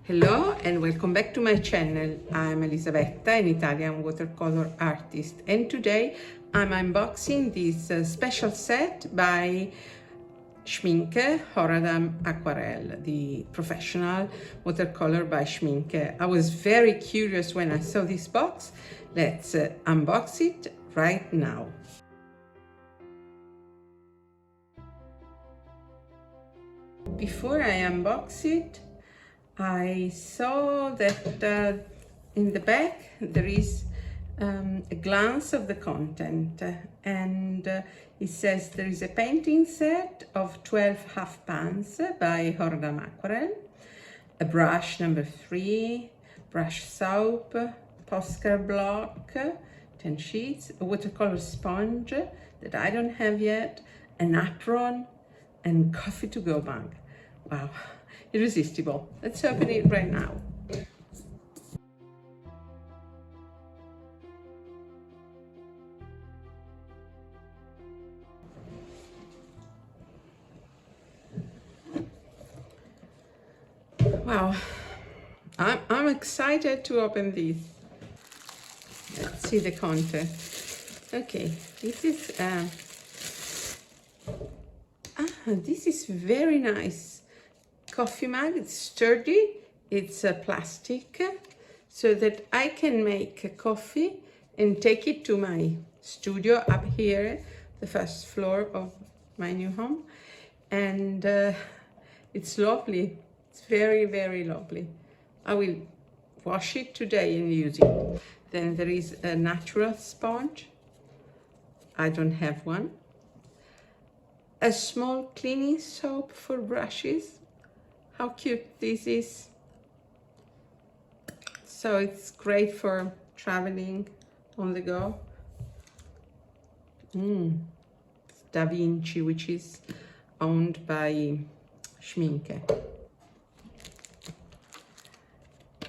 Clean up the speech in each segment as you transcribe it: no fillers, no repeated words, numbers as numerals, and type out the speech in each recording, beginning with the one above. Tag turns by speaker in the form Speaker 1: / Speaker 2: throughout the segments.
Speaker 1: Hello and welcome back to my channel. I'm Elisabetta, an Italian watercolor artist, and today I'm unboxing this special set by Schminke Horadam Aquarelle, the professional watercolor by Schminke. I was very curious when I saw this box. Let's unbox it right now. Before I unbox it, I saw that in the back there is a glance of the content, and it says there is a painting set of 12 half pans by Horadam Aquarelle, a brush number 3, brush soap, postcard block, 10 sheets, a watercolor sponge that I don't have yet, an apron, and coffee to go mug. Wow, irresistible. Let's open it right now. Wow, I'm excited to open this. Let's see the content. Okay, this is very nice coffee mug. It's sturdy, it's plastic, so that I can make a coffee and take it to my studio up here, the first floor of my new home. And it's lovely. It's very, very lovely. I will wash it today and use it. Then there is a natural sponge. I don't have one. A small cleaning soap for brushes. How cute this is. So it's great for traveling on the go. Da Vinci, which is owned by Schminke.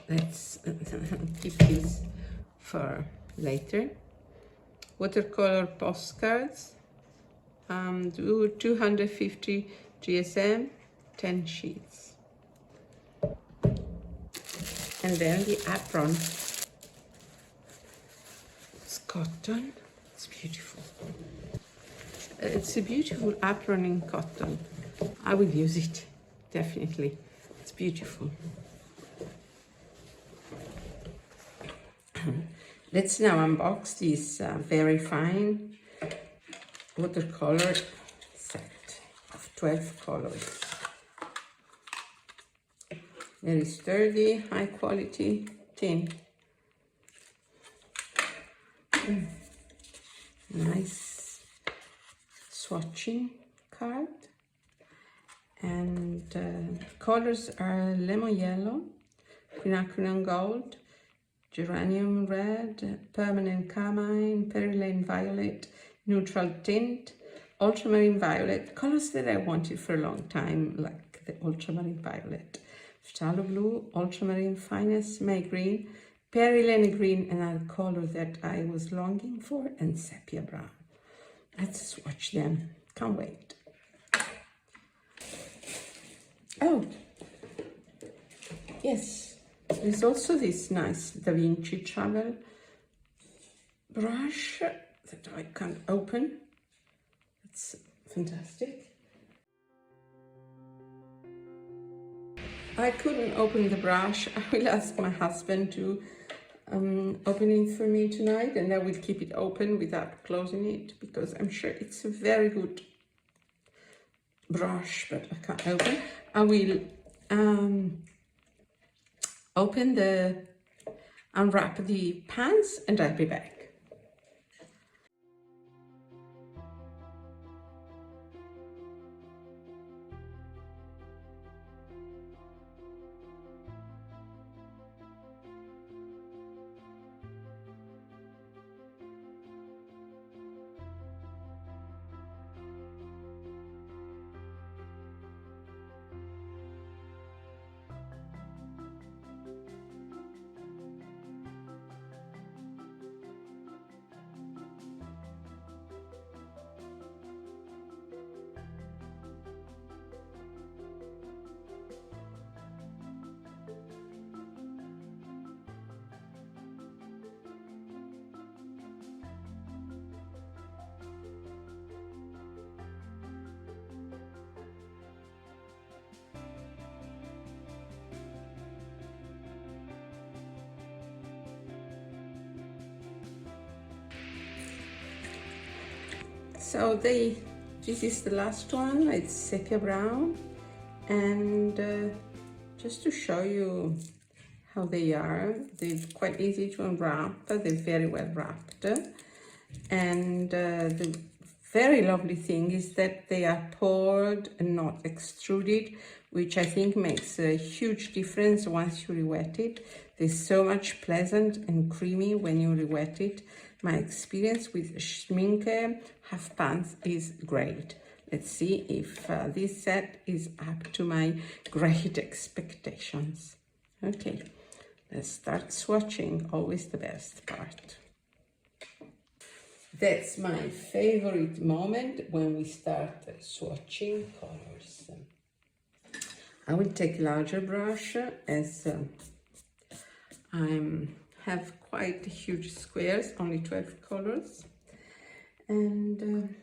Speaker 1: Let's keep this for later. Watercolor postcards, 250 GSM, 10 sheets. And then the apron. It's cotton. It's beautiful. It's a beautiful apron in cotton. I will use it, definitely. It's beautiful. Let's now unbox this very fine watercolor set of 12 colors. Very sturdy, high quality tin. Nice swatching card. And colors are lemon yellow, quinacridone gold, geranium red, permanent carmine, perilene violet, neutral tint, ultramarine violet, colors that I wanted for a long time, like the ultramarine violet, phthalo blue, ultramarine finest, May green, perilene green, another color that I was longing for, and sepia brown. Let's swatch them. Can't wait. Oh, yes. There's also this nice Da Vinci travel brush that I can't open. It's fantastic. I couldn't open the brush. I will ask my husband to open it for me tonight, and I will keep it open without closing it, because I'm sure it's a very good brush, but I can't open. I will unwrap the pans and I'll be back. So this is the last one, it's sepia brown, and just to show you how they are, they're quite easy to unwrap, they're very well wrapped, and the very lovely thing is that they are poured and not extruded, which I think makes a huge difference once you re-wet it. They're so much pleasant and creamy when you re-wet it. My experience with Schminke half pants is great. Let's see if this set is up to my great expectations. Okay, let's start swatching, always the best part. That's my favorite moment when we start swatching colors. I will take a larger brush as I have quite huge squares, only 12 colors. And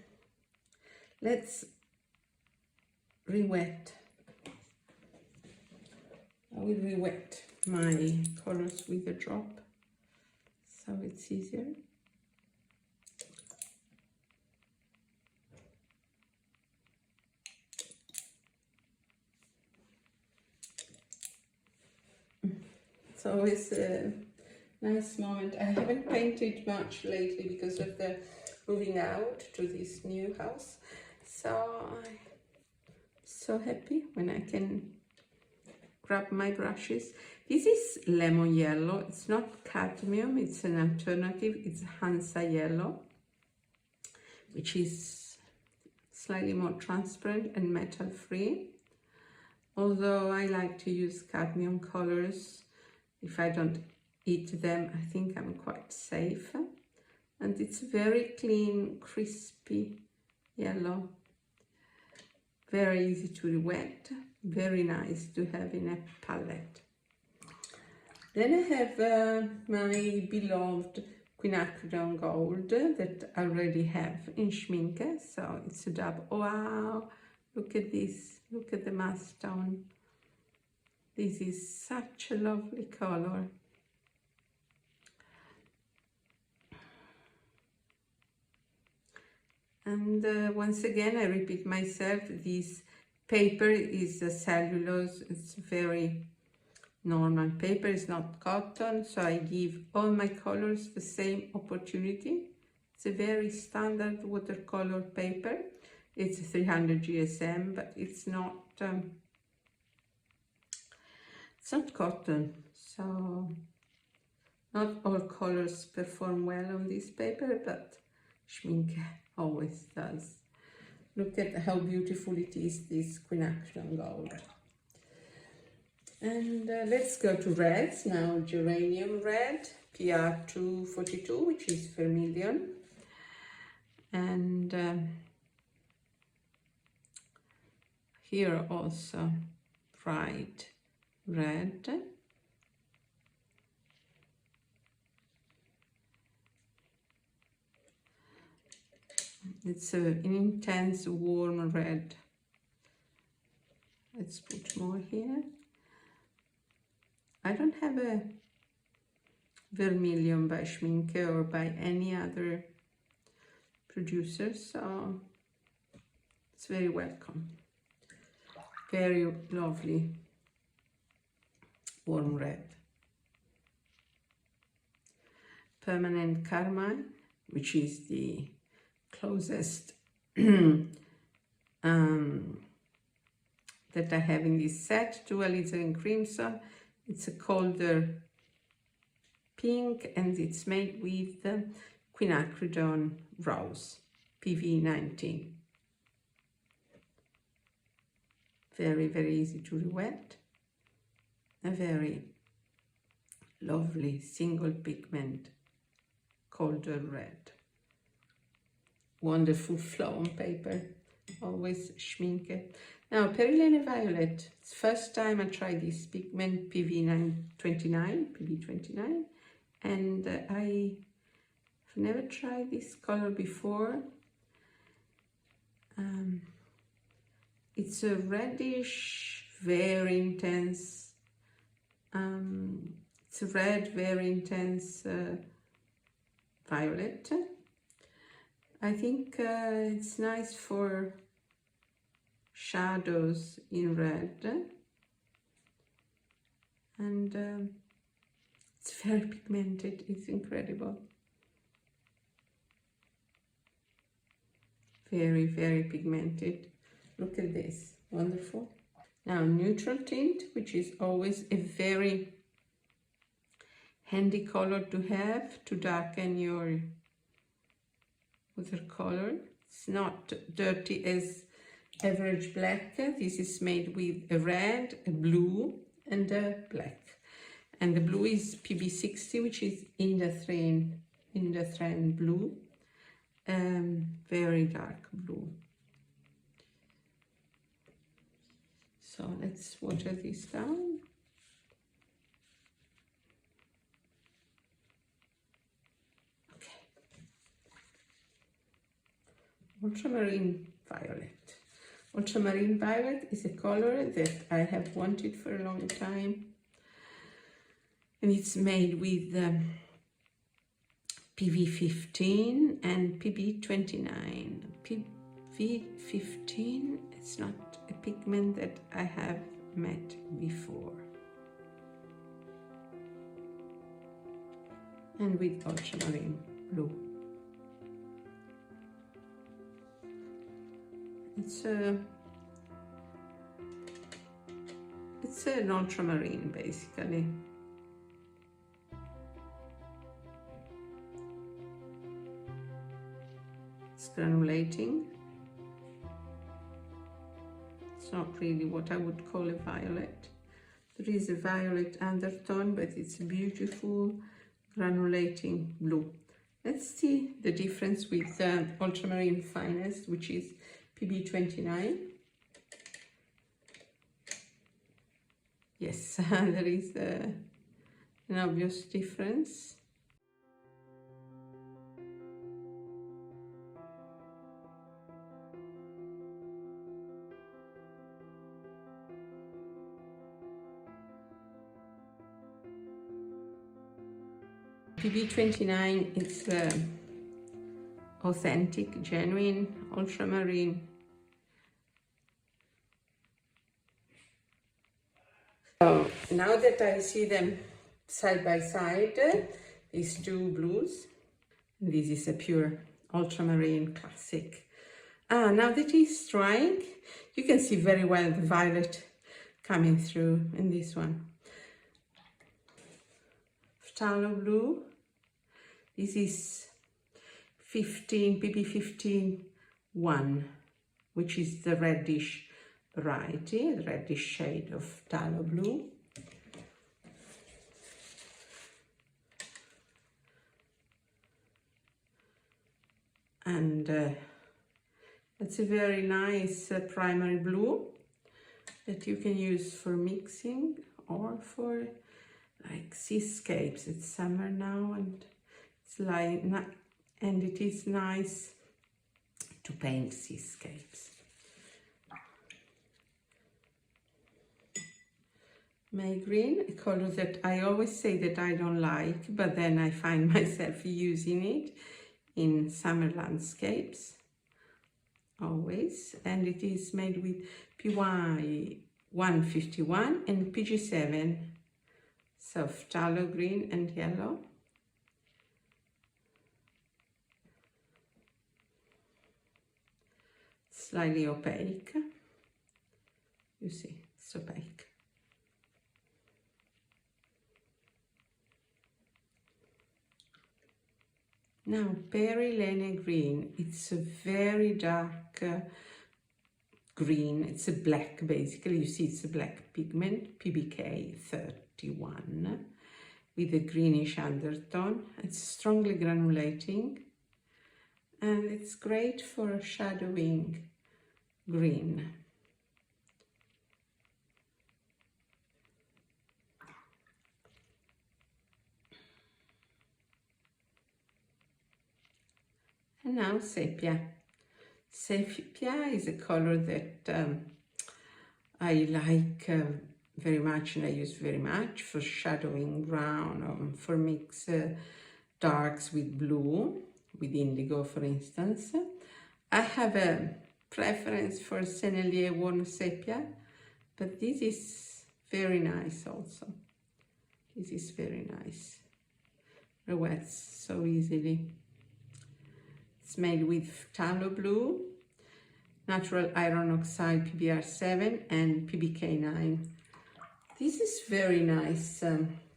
Speaker 1: let's re-wet. I will re-wet my colors with a drop, so it's easier. It's always a nice moment. I haven't painted much lately because of the moving out to this new house. So I'm so happy when I can grab my brushes. This is lemon yellow. It's not cadmium, it's an alternative. It's Hansa yellow, which is slightly more transparent and metal free. Although I like to use cadmium colors. If I don't eat them, I think I'm quite safe. And it's very clean, crispy yellow. Very easy to re-wet, very nice to have in a palette. Then I have my beloved quinacridone gold that I already have in Schminke, so it's a dab. Wow, look at this, look at the mass tone. This is such a lovely color. And once again, I repeat myself, this paper is a cellulose. It's very normal paper, it's not cotton, so I give all my colors the same opportunity. It's a very standard watercolor paper. It's 300 GSM, but it's not cotton, so not all colors perform well on this paper, but Schminke always does. Look at how beautiful it is, this quinacridone gold. And let's go to reds now. Geranium red, PR242, which is vermilion. And here also bright red. It's an intense warm red. Let's put more here. I don't have a vermilion by Schminke or by any other producer, so it's very welcome. Very lovely warm red. Permanent carmine, which is the closest that I have in this set to alizarin crimson. It's a colder pink and it's made with quinacridone rose, PV19. Very, very easy to re-wet. A very lovely single pigment colder red. Wonderful flow on paper, always Schminke. Now, Perilene Violet, it's the first time I tried this pigment, PV29, and I've never tried this color before. It's a reddish, very intense, it's a red, very intense violet. I think it's nice for shadows in red, and it's very pigmented, it's incredible. Very, very pigmented. Look at this, wonderful. Now neutral tint, which is always a very handy color to have to darken your watercolor. It's not dirty as average black. This is made with a red, a blue, and a black. And the blue is PB60, which is industry blue, very dark blue. So let's water this down. Okay. Ultramarine violet. Ultramarine violet is a color that I have wanted for a long time. And it's made with PV15 and PB29. PV15, it's not a pigment that I have met before. And with ultramarine blue. It's an ultramarine basically. It's granulating. It's not really what I would call a violet. There is a violet undertone, but it's a beautiful granulating blue. Let's see the difference with ultramarine finest, which is PB29. Yes, there is an obvious difference. PB29 is authentic, genuine ultramarine. So now that I see them side by side, these two blues, this is a pure ultramarine classic. Now that it's drying, you can see very well the violet coming through in this one. Phthalo blue. This is 15, PB15 1, which is the reddish variety, the reddish shade of phthalo blue. And it's a very nice primary blue that you can use for mixing or for like seascapes. It's summer now, and it's like, and it is nice to paint seascapes. May green, a color that I always say that I don't like, but then I find myself using it in summer landscapes, always. And it is made with PY 151 and PG7, so phthalo green and yellow. Slightly opaque, you see, it's opaque. Now, Perilene green, it's a very dark green, it's a black basically, you see it's a black pigment, PBK 31, with a greenish undertone. It's strongly granulating, and it's great for shadowing green. And now sepia. Sepia is a color that I like very much, and I use very much for shadowing brown, for mix darks with blue. with indigo, for instance. I have a preference for Sennelier Warm Sepia, but this is very nice also. This is very nice. Rewets so easily. It's made with phthalo blue, natural iron oxide PBR7 and PBK9. This is very nice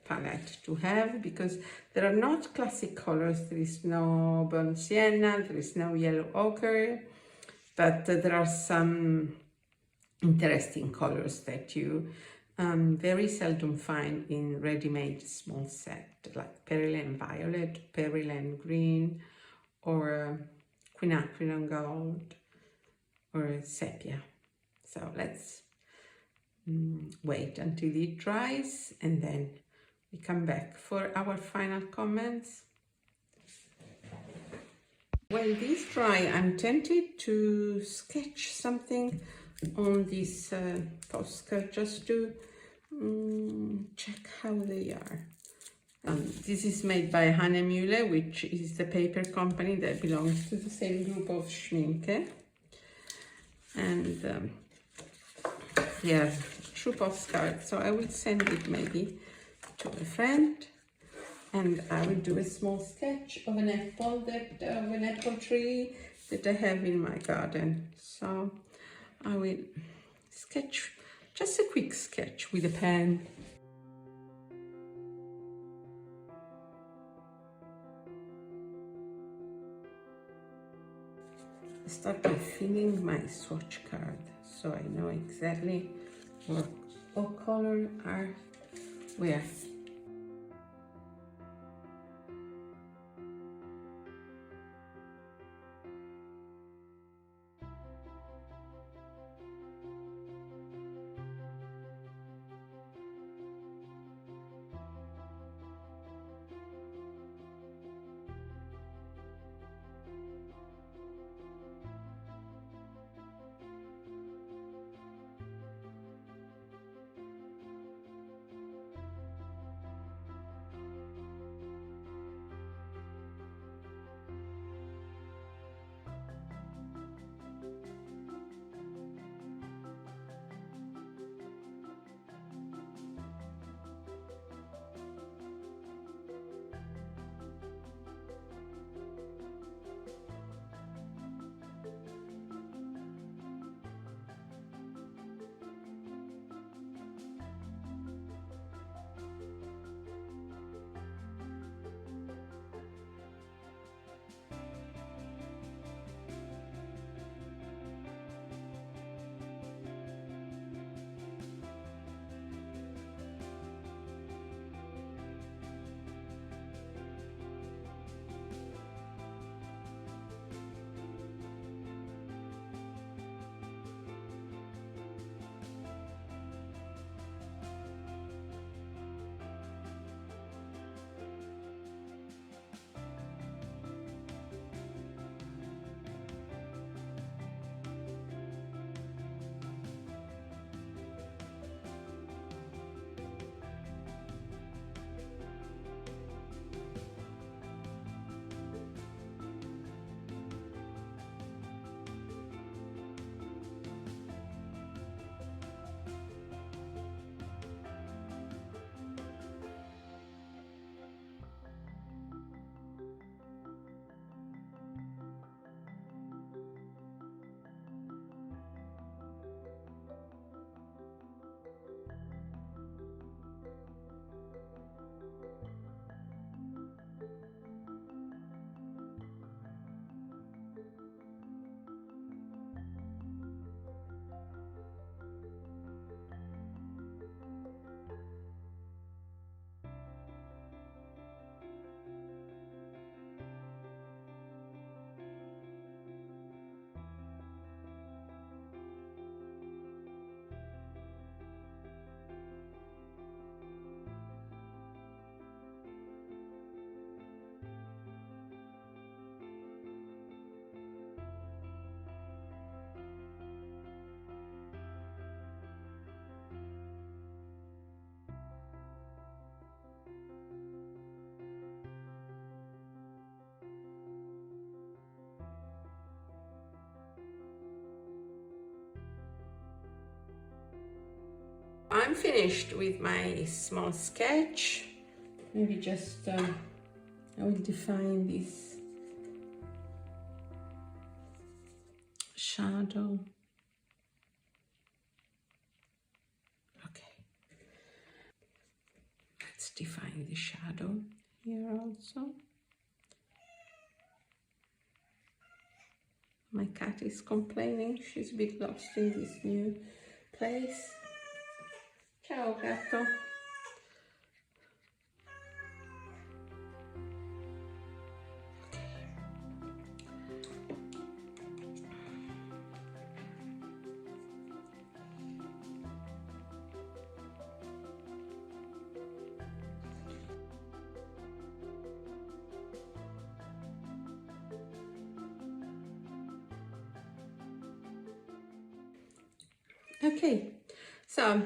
Speaker 1: palette to have because there are not classic colors. There is no burnt sienna, there is no yellow ochre, but there are some interesting colors that you very seldom find in ready-made small set, like Perylan Violet, Perylan Green, or Quinacridone Gold, or Sepia. So let's wait until it dries and then we come back for our final comments. When this dry, I'm tempted to sketch something on this postcard just to check how they are. This is made by Hannemühle, which is the paper company that belongs to the same group of Schminke. And yeah, true postcard. So I will send it maybe to a friend, and I will do a small sketch of an apple of an apple tree that I have in my garden. So I will sketch just a quick sketch with a pen. I start by filling my swatch card so I know exactly what color are where. I'm finished with my small sketch. Maybe just I will define this shadow. Okay, let's define the shadow here also. My cat is complaining, she's a bit lost in this new place. Ciao gatto. Okay, so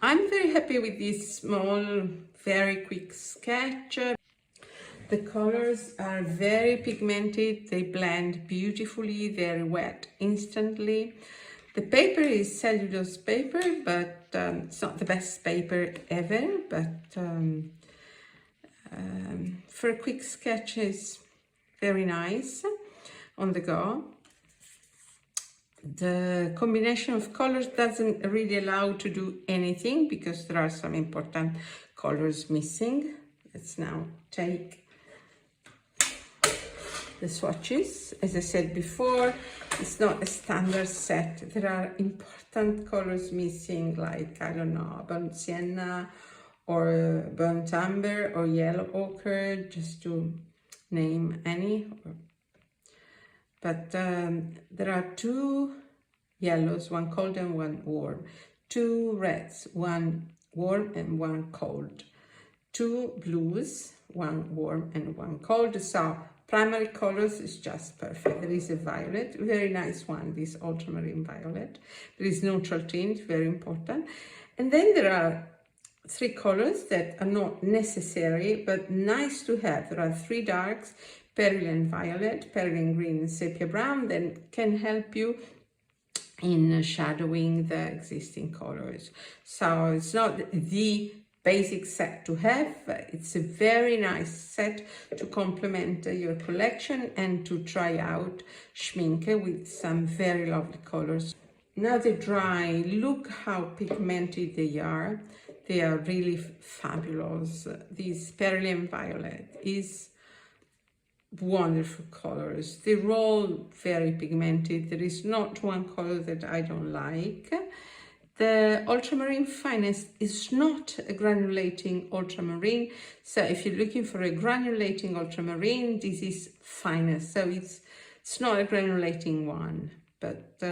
Speaker 1: I'm very happy with this small, very quick sketch. The colors are very pigmented, they blend beautifully, they're wet instantly. The paper is cellulose paper, but it's not the best paper ever, but for a quick sketch is very nice on the go. The combination of colors doesn't really allow to do anything because there are some important colors missing. Let's now take the swatches. As I said before, it's not a standard set. There are important colors missing, like, I don't know, burnt sienna or burnt amber or yellow ochre, just to name any. But there are 2 yellows, 1 cold and 1 warm, 2 reds, 1 warm and 1 cold, 2 blues, 1 warm and 1 cold. So primary colors is just perfect. There is a violet, very nice one, this ultramarine violet. There is neutral tint, very important. And then there are 3 colors that are not necessary but nice to have. There are 3 darks, Peruvian violet, Peruvian green and sepia brown, that can help you in shadowing the existing colors. So it's not the basic set to have, it's a very nice set to complement your collection and to try out Schminke with some very lovely colors. Now they dry, look how pigmented they are. They are really fabulous. This Peruvian violet is wonderful colors. They're all very pigmented. There is not one color that I don't like. The ultramarine finest is not a granulating ultramarine, so if you're looking for a granulating ultramarine, this is finest. So it's not a granulating one, but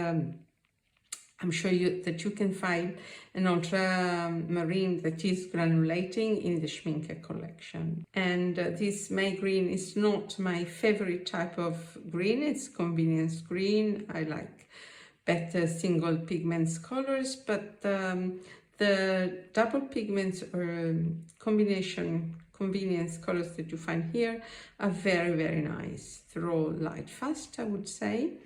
Speaker 1: I'm sure that you can find an ultramarine that is granulating in the Schminke collection. And this May green is not my favorite type of green. It's convenience green. I like better single pigments colors, but the double pigments or combination convenience colors that you find here are very, very nice. They're all light fast, I would say.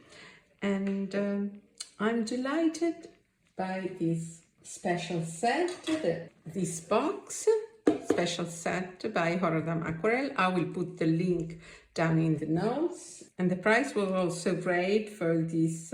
Speaker 1: And I'm delighted by this special set, this box, special set by Horadam Aquarel. I will put the link down in the notes. And the price was also great for this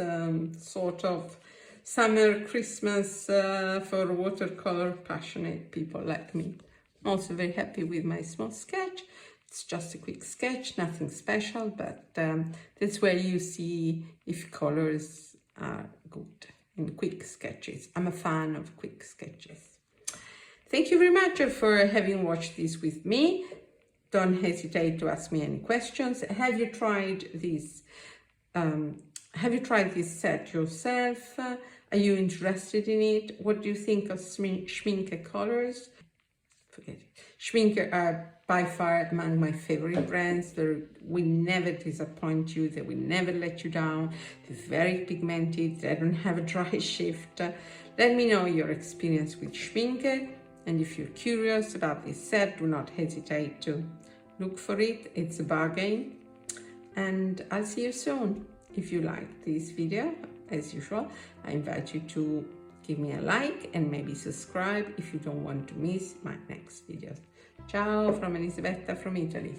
Speaker 1: sort of summer, Christmas for watercolor passionate people like me. I'm also very happy with my small sketch. It's just a quick sketch, nothing special, but that's where you see if colors are good in quick sketches. I'm a fan of quick sketches. Thank you very much for having watched this with me. Don't hesitate to ask me any questions. Have you tried this? Have you tried this set yourself? Are you interested in it? What do you think of Schminke colors? Forget it. Schminke are by far among my favorite brands. They will never disappoint you. They will never let you down. They're very pigmented. They don't have a dry shift. Let me know your experience with Schminke. And if you're curious about this set, do not hesitate to look for it. It's a bargain. And I'll see you soon. If you like this video, as usual, I invite you to Give me a like and maybe subscribe if you don't want to miss my next videos. Ciao from Elisabetta from Italy.